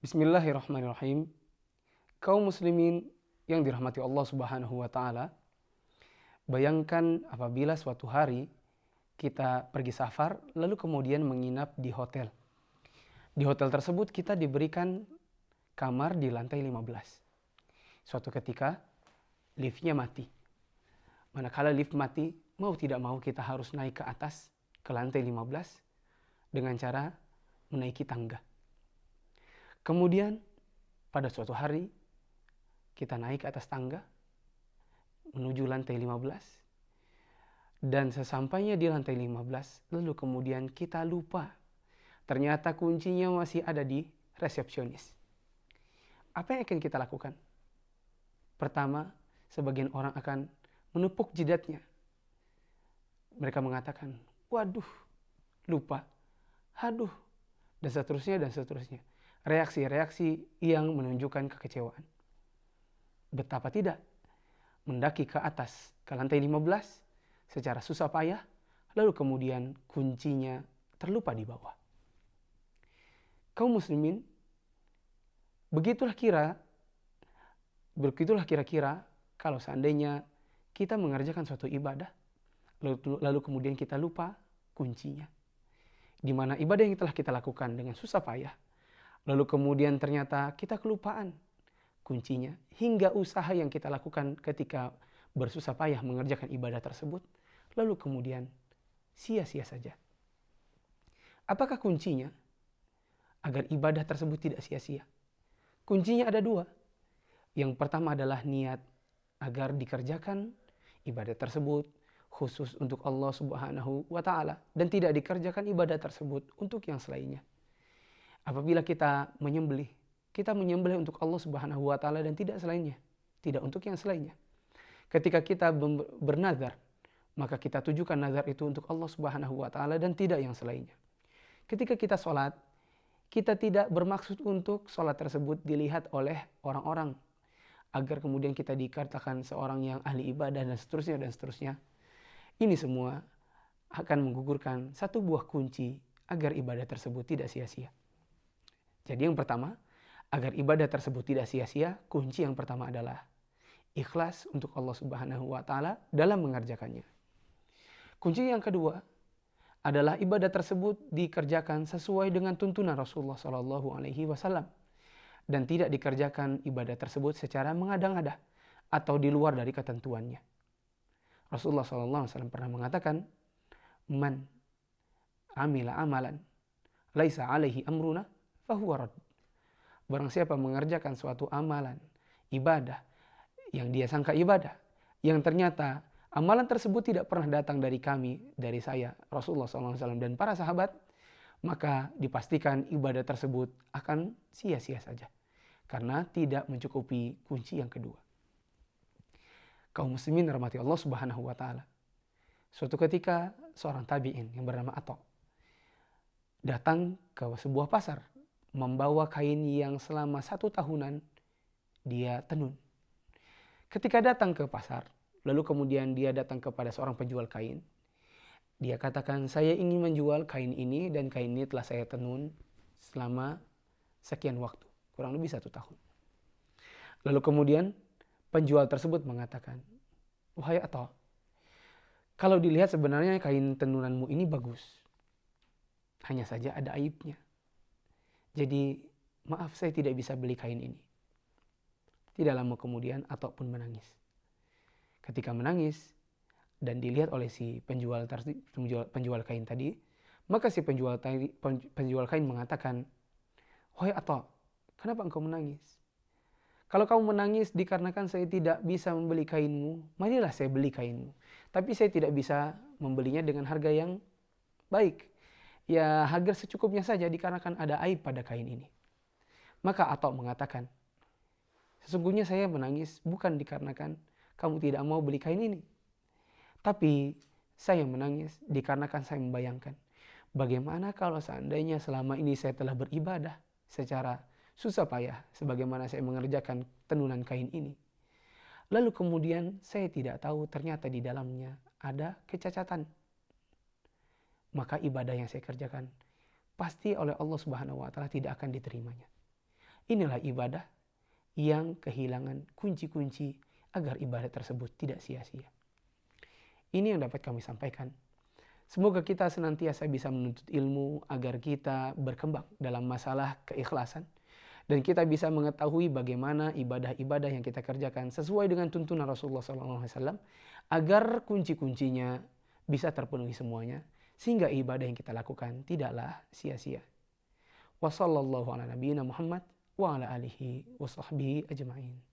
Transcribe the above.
Bismillahirrahmanirrahim. Kaum muslimin yang dirahmati Allah Subhanahu wa taala, bayangkan apabila suatu hari kita pergi safar lalu kemudian menginap di hotel. Di hotel tersebut kita diberikan kamar di lantai 15. Suatu ketika liftnya mati. Manakala lift mati, mau tidak mau kita harus naik ke atas ke lantai 15 dengan cara menaiki tangga. Kemudian pada suatu hari kita naik ke atas tangga menuju lantai 15 dan sesampainya di lantai 15 lalu kemudian kita lupa ternyata kuncinya masih ada di resepsionis. Apa yang akan kita lakukan? Pertama, sebagian orang akan menepuk jidatnya. Mereka mengatakan, waduh, lupa, aduh, dan seterusnya dan seterusnya. Reaksi-reaksi yang menunjukkan kekecewaan. Betapa tidak, mendaki ke atas, ke lantai 15, secara susah payah, lalu kemudian kuncinya terlupa di bawah. Kaum muslimin, begitulah kira-kira kalau seandainya kita mengerjakan suatu ibadah, lalu kemudian kita lupa kuncinya. Di mana ibadah yang telah kita lakukan dengan susah payah, lalu kemudian ternyata kita kelupaan kuncinya, hingga usaha yang kita lakukan ketika bersusah payah mengerjakan ibadah tersebut, lalu kemudian sia-sia saja. Apakah kuncinya agar ibadah tersebut tidak sia-sia? Kuncinya ada dua. Yang pertama adalah niat agar dikerjakan ibadah tersebut khusus untuk Allah Subhanahu wa taala dan tidak dikerjakan ibadah tersebut untuk yang selainnya. Apabila kita menyembelih untuk Allah Subhanahu wa taala dan tidak selainnya, tidak untuk yang selainnya. Ketika kita bernazar, maka kita tujukan nazar itu untuk Allah Subhanahu wa taala dan tidak yang selainnya. Ketika kita sholat, kita tidak bermaksud untuk sholat tersebut dilihat oleh orang-orang agar kemudian kita dikatakan seorang yang ahli ibadah dan seterusnya dan seterusnya. Ini semua akan menggugurkan satu buah kunci agar ibadah tersebut tidak sia-sia. Jadi yang pertama, agar ibadah tersebut tidak sia-sia, kunci yang pertama adalah ikhlas untuk Allah Subhanahu wa taala dalam mengerjakannya. Kunci yang kedua adalah ibadah tersebut dikerjakan sesuai dengan tuntunan Rasulullah Shallallahu alaihi wasallam dan tidak dikerjakan ibadah tersebut secara mengada-ngada atau di luar dari ketentuannya. Rasulullah Shallallahu alaihi wasallam pernah mengatakan, "Man amila amalan laisa alaihi amruna fahuwa rad." Barang siapa mengerjakan suatu amalan, ibadah, yang dia sangka ibadah, yang ternyata amalan tersebut tidak pernah datang dari kami, dari saya, Rasulullah SAW dan para sahabat, maka dipastikan ibadah tersebut akan sia-sia saja. Karena tidak mencukupi kunci yang kedua. Kaum muslimin rahmati Allah Subhanahu wa taala. Suatu ketika seorang tabi'in yang bernama Atha datang ke sebuah pasar membawa kain yang selama 1 tahunan dia tenun. Ketika datang ke pasar, lalu kemudian dia datang kepada seorang penjual kain. Dia katakan, saya ingin menjual kain ini dan kain ini telah saya tenun selama sekian waktu, kurang lebih 1 tahun. Lalu kemudian penjual tersebut mengatakan, wahai Atha, kalau dilihat sebenarnya kain tenunanmu ini bagus. Hanya saja ada aibnya. Jadi maaf saya tidak bisa beli kain ini. Tidak lama kemudian Atha pun menangis. Ketika menangis dan dilihat oleh si penjual kain tadi, maka si penjual kain mengatakan, wahai Atha, kenapa engkau menangis? Kalau kamu menangis dikarenakan saya tidak bisa membeli kainmu, marilah saya beli kainmu. Tapi saya tidak bisa membelinya dengan harga yang baik. Ya harga secukupnya saja dikarenakan ada aib pada kain ini. Maka Atha mengatakan, sesungguhnya saya menangis bukan dikarenakan kamu tidak mau beli kain ini. Tapi saya menangis dikarenakan saya membayangkan, bagaimana kalau seandainya selama ini saya telah beribadah secara susah payah sebagaimana saya mengerjakan tenunan kain ini. Lalu kemudian saya tidak tahu ternyata di dalamnya ada kecacatan. Maka ibadah yang saya kerjakan pasti oleh Allah Subhanahu wa taala tidak akan diterimanya. Inilah ibadah yang kehilangan kunci-kunci agar ibadah tersebut tidak sia-sia. Ini yang dapat kami sampaikan. Semoga kita senantiasa bisa menuntut ilmu agar kita berkembang dalam masalah keikhlasan. Dan kita bisa mengetahui bagaimana ibadah-ibadah yang kita kerjakan sesuai dengan tuntunan Rasulullah SAW. Agar kunci-kuncinya bisa terpenuhi semuanya. Sehingga ibadah yang kita lakukan tidaklah sia-sia. Wassallallahu ala nabiyina Muhammad wa ala alihi wa sahbihi ajma'in.